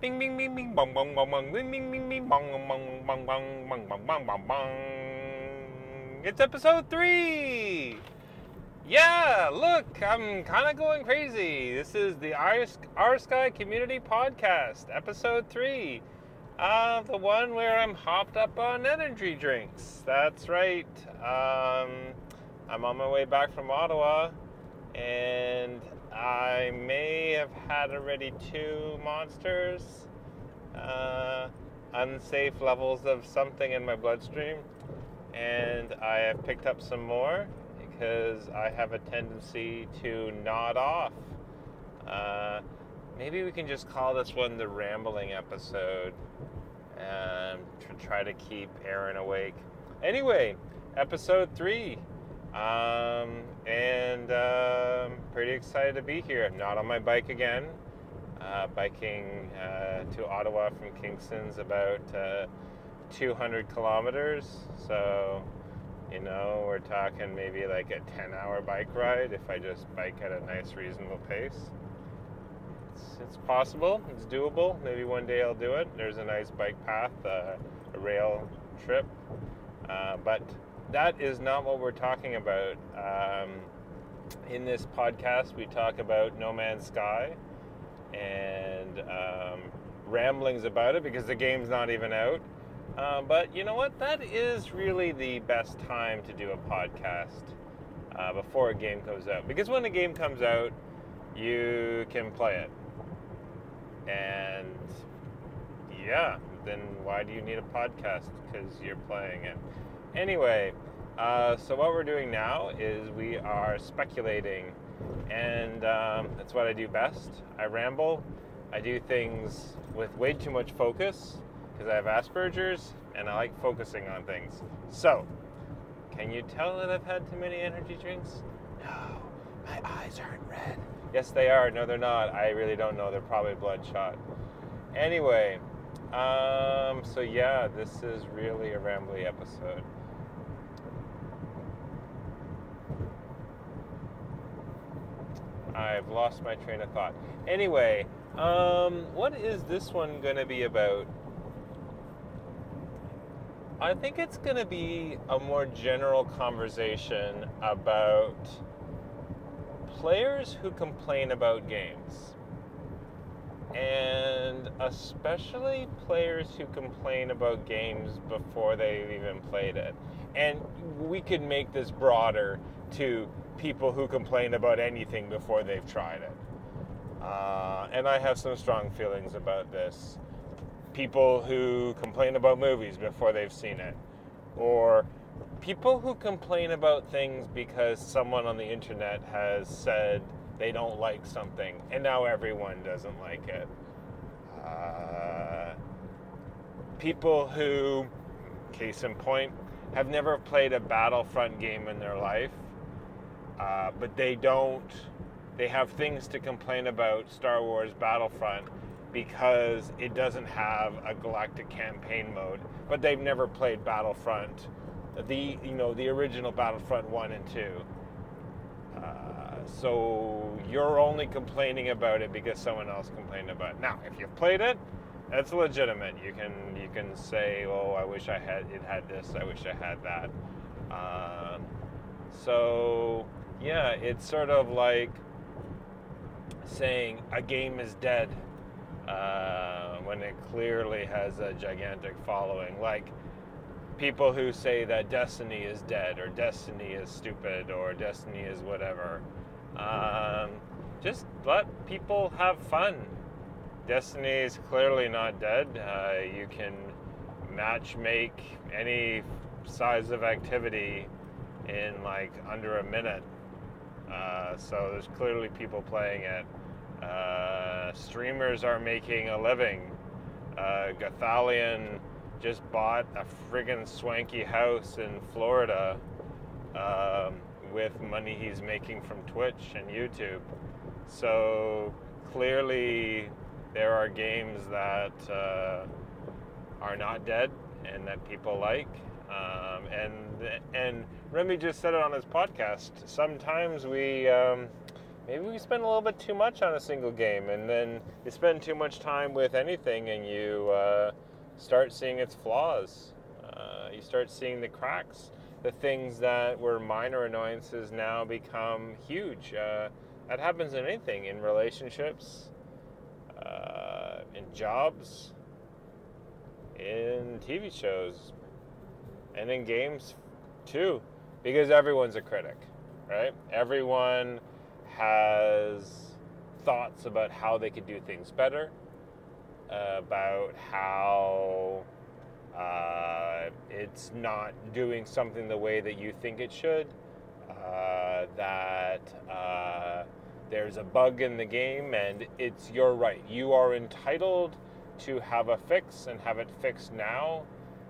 Bing bing bing bing bong bong bong bong bing bing bing bing bong bong bong bong bong bong bong bong bong. It's episode 3. Yeah, look, I'm kind of going crazy. This is the Our Sky Community Podcast, episode 3. The one where I'm hopped up on energy drinks. That's right. I'm on my way back from Ottawa, and I may have had already 2 monsters, unsafe levels of something in my bloodstream, and I have picked up some more because I have a tendency to nod off. Maybe we can just call this one the rambling episode, to try to keep Aaron awake. Anyway, episode 3. Pretty excited to be here. I'm not on my bike again. Biking to Ottawa from Kingston's about 200 kilometers. So, we're talking maybe like a 10-hour bike ride if I just bike at a nice, reasonable pace. It's possible. It's doable. Maybe one day I'll do it. There's a nice bike path, a rail trip. But that is not what we're talking about. In this podcast, we talk about No Man's Sky and ramblings about it because the game's not even out. But you know what? That is really the best time to do a podcast before a game comes out. Because when a game comes out, you can play it. And yeah, then why do you need a podcast? Because you're playing it. Anyway, so what we're doing now is we are speculating, and that's what I do best. I ramble. I do things with way too much focus because I have Asperger's, and I like focusing on things. So, can you tell that I've had too many energy drinks? No, my eyes aren't red. Yes, they are. No, they're not. I really don't know. They're probably bloodshot. Anyway, so yeah, this is really a rambly episode. I've lost my train of thought. Anyway, what is this one going to be about? I think it's going to be a more general conversation about players who complain about games. And especially players who complain about games before they've even played it. And we could make this broader to people who complain about anything before they've tried it. And I have some strong feelings about this. People who complain about movies before they've seen it. Or people who complain about things because someone on the internet has said they don't like something, and now everyone doesn't like it. People who, case in point, have never played a Battlefront game in their life, but they have things to complain about Star Wars Battlefront because it doesn't have a galactic campaign mode, but they've never played Battlefront, the original Battlefront 1 and 2. So you're only complaining about it because someone else complained about it. Now, if you've played it, that's legitimate. You can say, "Oh, I wish it had this. I wish I had that." So yeah, it's sort of like saying a game is dead when it clearly has a gigantic following. Like people who say that Destiny is dead, or Destiny is stupid, or Destiny is whatever. Just let people have fun. Destiny is clearly not dead. You can match make any size of activity in like under a minute. So there's clearly people playing it. Streamers are making a living. Gathalion just bought a friggin' swanky house in Florida with money he's making from Twitch and YouTube. So clearly there are games that are not dead and that people like. And Remy just said it on his podcast. Sometimes we maybe we spend a little bit too much on a single game, and then you spend too much time with anything, and you start seeing its flaws. You start seeing the cracks. The things that were minor annoyances now become huge. That happens in anything, in relationships, in jobs, in TV shows, and in games too, because everyone's a critic, right? Everyone has thoughts about how they could do things better, about how it's not doing something the way that you think it should, that there's a bug in the game, and it's your right. You are entitled to have a fix and have it fixed now,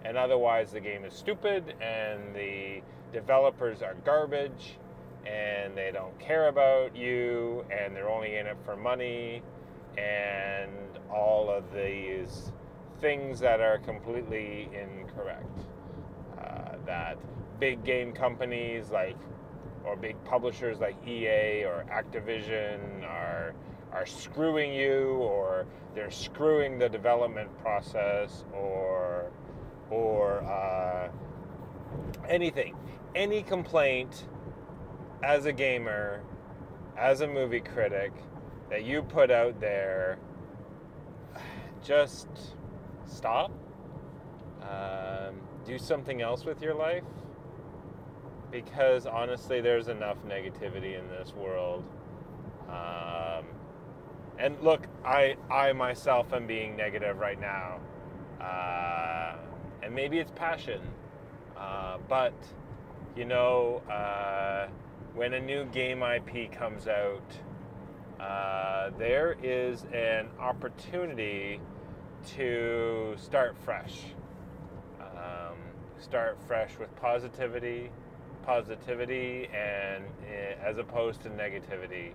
and otherwise the game is stupid and the developers are garbage and they don't care about you and they're only in it for money, and all of these things that are completely incorrect. That big game companies or big publishers like EA or Activision are screwing you, or they're screwing the development process, or anything. Any complaint as a gamer, as a movie critic, that you put out there, just stop. Do something else with your life, because honestly there's enough negativity in this world. And look, I myself am being negative right now, and maybe it's passion, but you know, when a new game IP comes out, there is an opportunity to start fresh. Start fresh with positivity, and as opposed to negativity.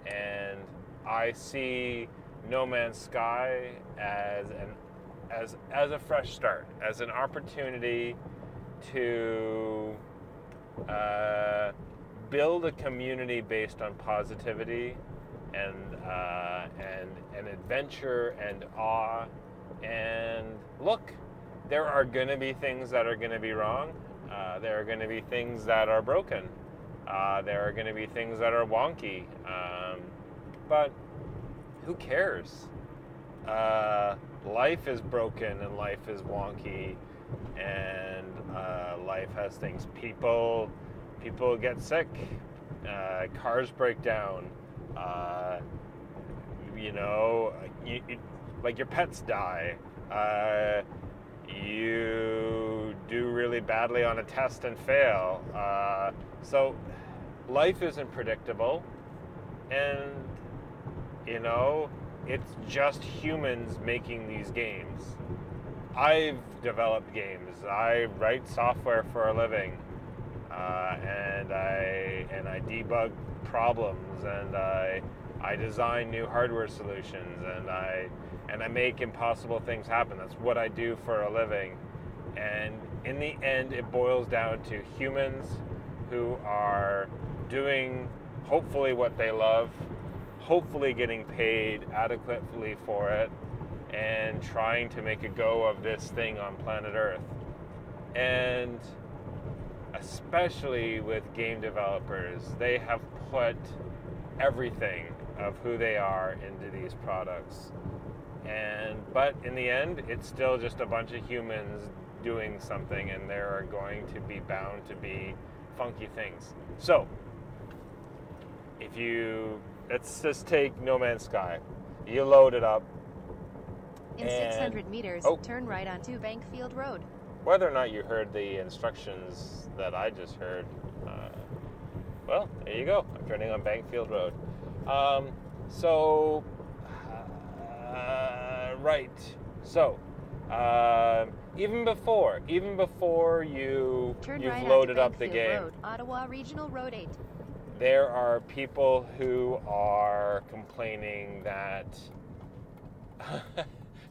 And I see No Man's Sky as a fresh start, as an opportunity to build a community based on positivity and adventure and awe. And look, there are going to be things that are going to be wrong. There are going to be things that are broken. There are going to be things that are wonky. But who cares? Life is broken and life is wonky, and life has things. People get sick. Cars break down. Like your pets die. You do really badly on a test and fail. So life isn't predictable, and it's just humans making these games. I've developed games. I write software for a living, and I debug problems, and I design new hardware solutions, and I make impossible things happen. That's what I do for a living. And in the end, it boils down to humans who are doing, hopefully, what they love, hopefully getting paid adequately for it, and trying to make a go of this thing on planet Earth. And especially with game developers, they have put everything of who they are into these products. But in the end, it's still just a bunch of humans doing something, and there are going to be bound to be funky things. So, let's just take No Man's Sky. You load it up. In 600 meters, turn right onto Bankfield Road. Whether or not you heard the instructions that I just heard, well, there you go. I'm turning on Bankfield Road. Right. So, even before you've loaded up the game, Road, Ottawa Regional Road 8. There are people who are complaining that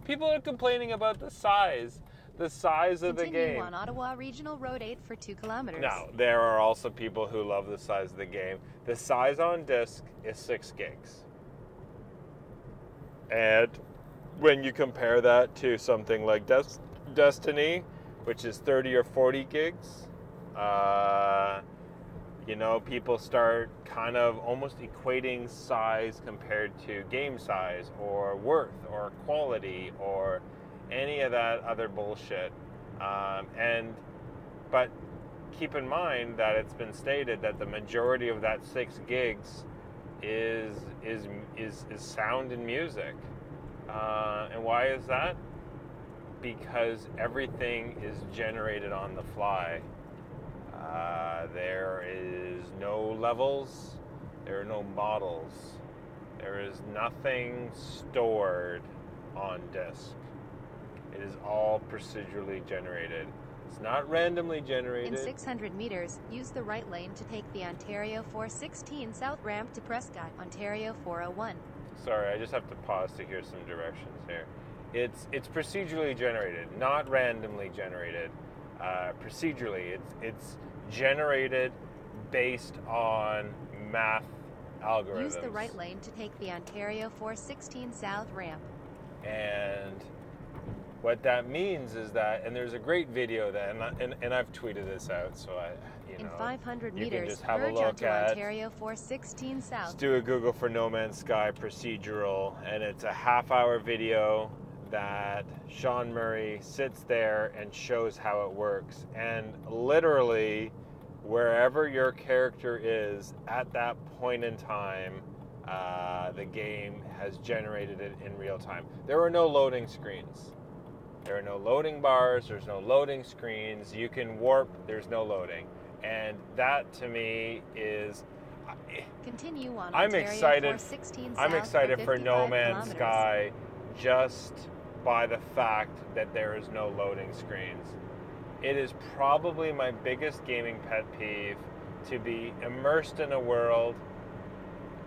people are complaining about the size the size of the Continue game. on Ottawa Regional Road 8 for 2 kilometers. Now, there are also people who love the size of the game. The size on disc is 6 gigs. And when you compare that to something like Destiny, which is 30 or 40 gigs, people start kind of almost equating size compared to game size or worth or quality or any of that other bullshit. But keep in mind that it's been stated that the majority of that 6 gigs is sound and music. And why is that? Because everything is generated on the fly. There is no levels, there are no models, there is nothing stored on disk. It is all procedurally generated. It's not randomly generated. In 600 meters, use the right lane to take the Ontario 416 South ramp to Prescott, Ontario 401. Sorry, I just have to pause to hear some directions here. It's procedurally generated, not randomly generated. Procedurally, it's generated based on math algorithms. Use the right lane to take the Ontario 416 South ramp. And what that means is that, and there's a great video that, and I've tweeted this out, so in 500 you meters, can just have a merge look onto at Ontario 416 South. Just do a Google for No Man's Sky procedural, and it's a half-hour video that Sean Murray sits there and shows how it works. And literally, wherever your character is at that point in time, the game has generated it in real time. There are no loading screens. There are no loading bars. There's no loading screens. You can warp. There's no loading. And that, to me, is... Continue on I'm Ontario excited. 416 I'm South excited for No Man's kilometers. Sky just by the fact that there is no loading screens. It is probably my biggest gaming pet peeve to be immersed in a world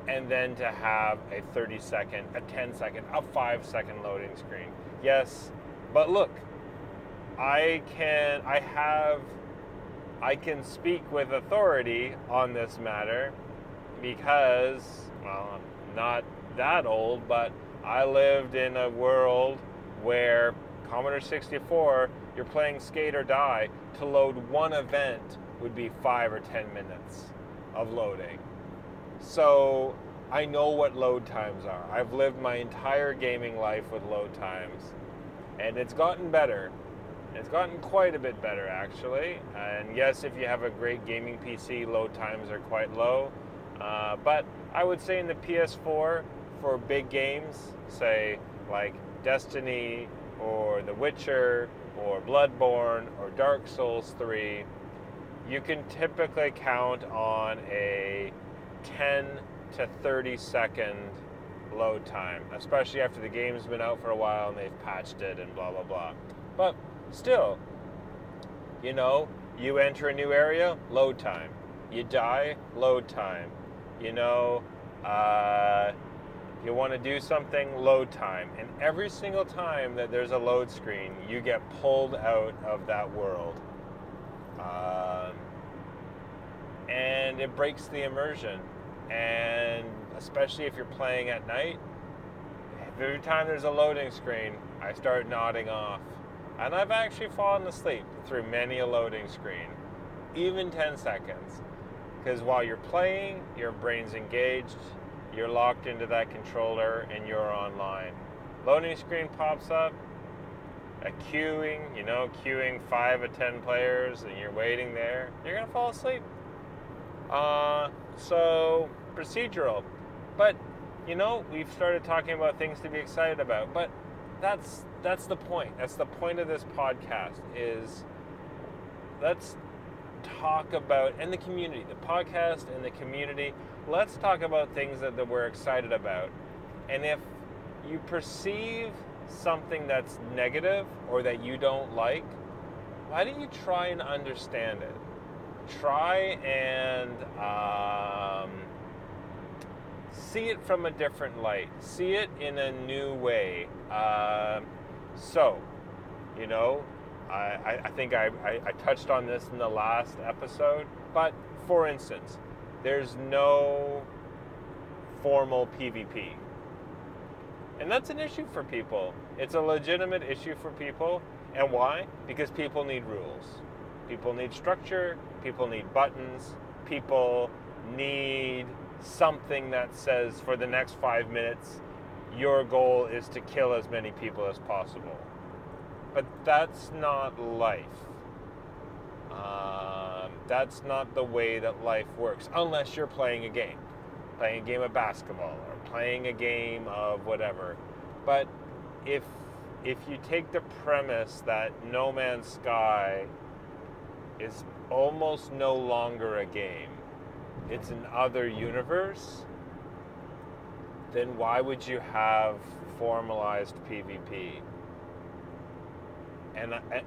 and then to have a 30-second, a 10-second, a 5-second loading screen. Yes, but look, I can speak with authority on this matter because, well, I'm not that old, but I lived in a world where Commodore 64, you're playing Skate or Die. To load one event would be 5 or 10 minutes of loading. So I know what load times are. I've lived my entire gaming life with load times, and it's gotten better. It's gotten quite a bit better, actually. And yes, if you have a great gaming PC, load times are quite low. But I would say in the PS4, for big games, say like Destiny or The Witcher or Bloodborne or Dark Souls 3, you can typically count on a 10 to 30 second load time, especially after the game's been out for a while and they've patched it and blah, blah, blah. But still, you enter a new area, load time. You die, load time. You want to do something, load time. And every single time that there's a load screen, you get pulled out of that world. And it breaks the immersion. And especially if you're playing at night, every time there's a loading screen, I start nodding off. And I've actually fallen asleep through many a loading screen, even 10 seconds. Because while you're playing, your brain's engaged, you're locked into that controller, and you're online. Loading screen pops up, queuing 5 or 10 players, and you're waiting there, you're going to fall asleep. So, procedural. But, we've started talking about things to be excited about. But that's the point. That's the point of this podcast is let's talk about, and the community, the podcast and the community, let's talk about things that we're excited about. And if you perceive something that's negative or that you don't like, why don't you try and understand it? Try and see it from a different light. See it in a new way. I think I touched on this in the last episode, but for instance, there's no formal PvP. And that's an issue for people. It's a legitimate issue for people. And why? Because people need rules. People need structure. People need buttons. People need something that says for the next 5 minutes, your goal is to kill as many people as possible. But that's not life. That's not the way that life works, unless you're playing a game of basketball or playing a game of whatever. But if you take the premise that No Man's Sky is almost no longer a game, it's an other universe, then why would you have formalized PvP?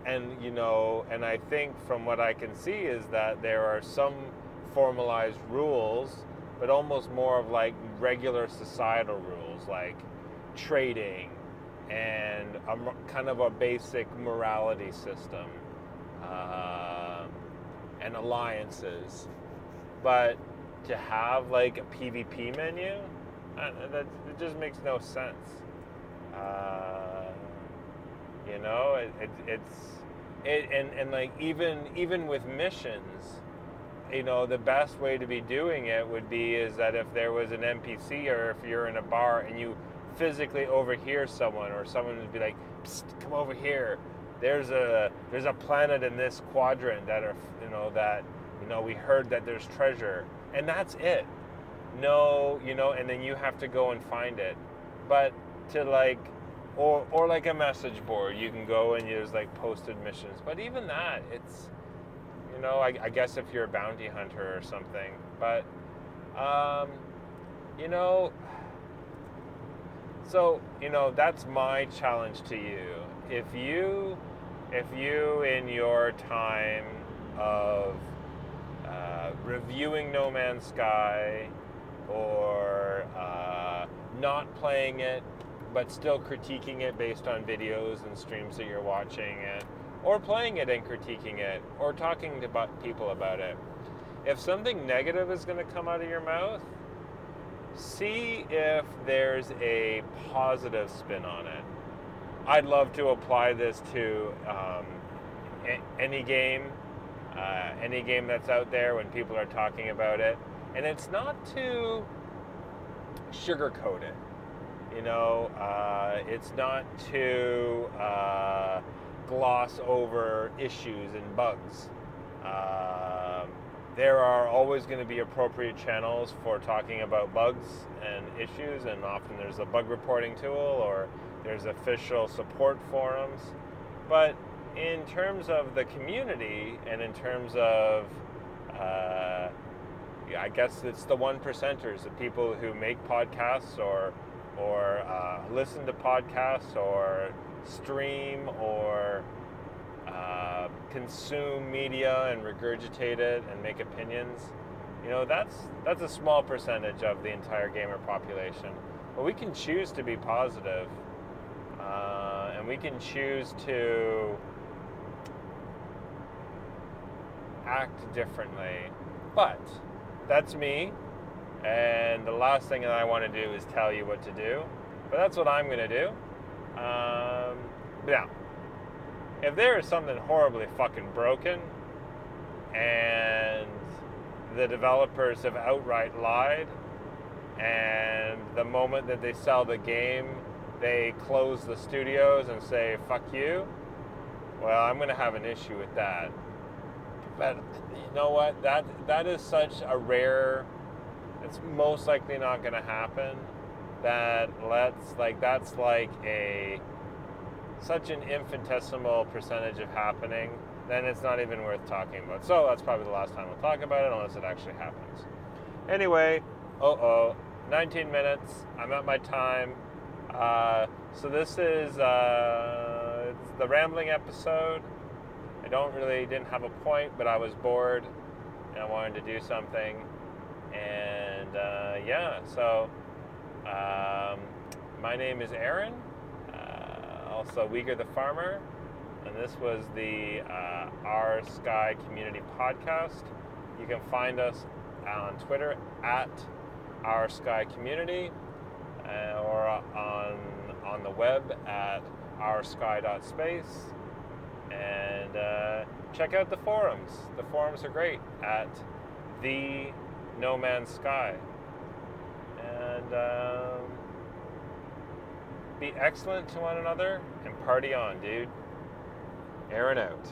And you know, and I think from what I can see is that there are some formalized rules, but almost more of like regular societal rules, like trading and kind of a basic morality system and alliances. But to have like a PvP menu, that it just makes no sense. You know, and like even with missions, you know, the best way to be doing it would be is that if there was an NPC or if you're in a bar and you physically overhear someone, or someone would be like, "Psst, come over here. There's a planet in this quadrant that we heard that there's treasure," and that's it. No, you know, and then you have to go and find it. But to like, or like a message board, you can go and there's like posted missions. But even that, it's, you know, I guess if you're a bounty hunter or something. But, you know, so, you know, that's my challenge to you. If you in your time of reviewing No Man's Sky, or not playing it, but still critiquing it based on videos and streams that you're watching it, or playing it and critiquing it, or talking to people about it, if something negative is going to come out of your mouth, see if there's a positive spin on it. I'd love to apply this to any game that's out there when people are talking about it. And it's not to sugarcoat it, you know, it's not to gloss over issues and bugs. There are always going to be appropriate channels for talking about bugs and issues, and often there's a bug reporting tool or there's official support forums. But in terms of the community and in terms of, I guess it's the 1%ers, the people who make podcasts or listen to podcasts or stream or consume media and regurgitate it and make opinions. You know, that's a small percentage of the entire gamer population. But we can choose to be positive, and we can choose to act differently. But that's me, and the last thing that I want to do is tell you what to do. But that's what I'm going to do. Now, if there is something horribly fucking broken and the developers have outright lied, and the moment that they sell the game, they close the studios and say, fuck you, well, I'm going to have an issue with that. But you know what? That is such a rare, it's most likely not going to happen, that that's like such an infinitesimal percentage of happening, then it's not even worth talking about. So that's probably the last time we'll talk about it, unless it actually happens. Anyway, 19 minutes. I'm at my time. So this is it's the rambling episode. I didn't have a point, but I was bored and I wanted to do something. And so my name is Aaron. Also Uyghur the Farmer, and this was the Our Sky Community Podcast. You can find us on Twitter at Our Sky Community, or on the web at oursky.space. And check out the forums. The forums are great at the No Man's Sky. And be excellent to one another and party on, dude. Aaron out.